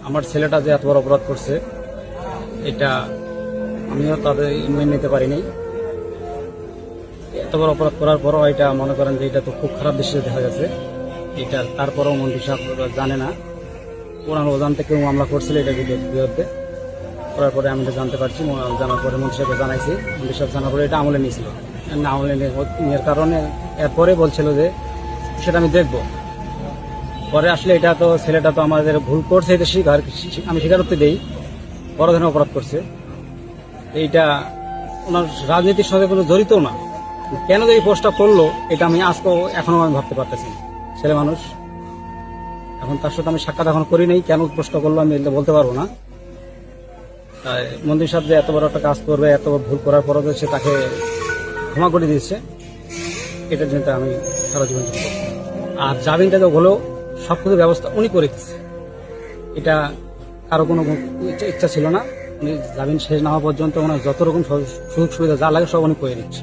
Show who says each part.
Speaker 1: আমার ছেলেটা যে এত বড় অপরাধ করছে এটা আমিও তাদের মেনে নিতে পারিনি। এত বড় অপরাধ করার পরও এটা মনে করেন যে এটা তো খুব খারাপ দৃষ্টিতে দেখা গেছে। এটা তারপরেও মন্ত্রী সাহেব জানে না, ওনার অজান্তে কেউ মামলা করছিল এটা বিরুদ্ধে। করার পরে আমি এটা জানতে পারছি, জানার পরে মন্ত্রী সাহেবকে জানাইছি। মন্ত্রী সাহেব জানার পরে এটা আমলে নিয়েছিল, আমলে নেওয়ার কারণে এরপরে বলছিল যে সেটা আমি দেখবো। পরে আসলে এটা তো ছেলেটা তো আমাদের ভুল করছে, এটা আমি স্বীকারোক্তি দেই, বড় ধরনের অপরাধ করছে। এইটা ওনার রাজনীতির সঙ্গে কোনো জড়িত না। কেন যে এই পোস্টটা করলো এটা আমি আজকেও এখনো আমি ভাবতে পারতেছি না। ছেলে মানুষ, এখন তার সাথে আমি সাক্ষাৎ এখন করি নাই, কেন পোস্টটা করলো আমি এটা বলতে পারবো না। তাই মন্ত্রী সাহেব যে এত বড় একটা কাজ করবে, এত ভুল করার পরও সে তাকে ক্ষমা করে দিয়েছে, এটার জন্য আমি সারা জীবন করবো। আর জামিনটা তো হলেও সবকিছু ব্যবস্থা উনি করে দিচ্ছে, এটা কারো কোনো ইচ্ছা ছিল না। উনি জামিন শেষ না হওয়া পর্যন্ত ওনার যত রকম সুযোগ সুবিধা যা লাগে সব উনি করে দিচ্ছে।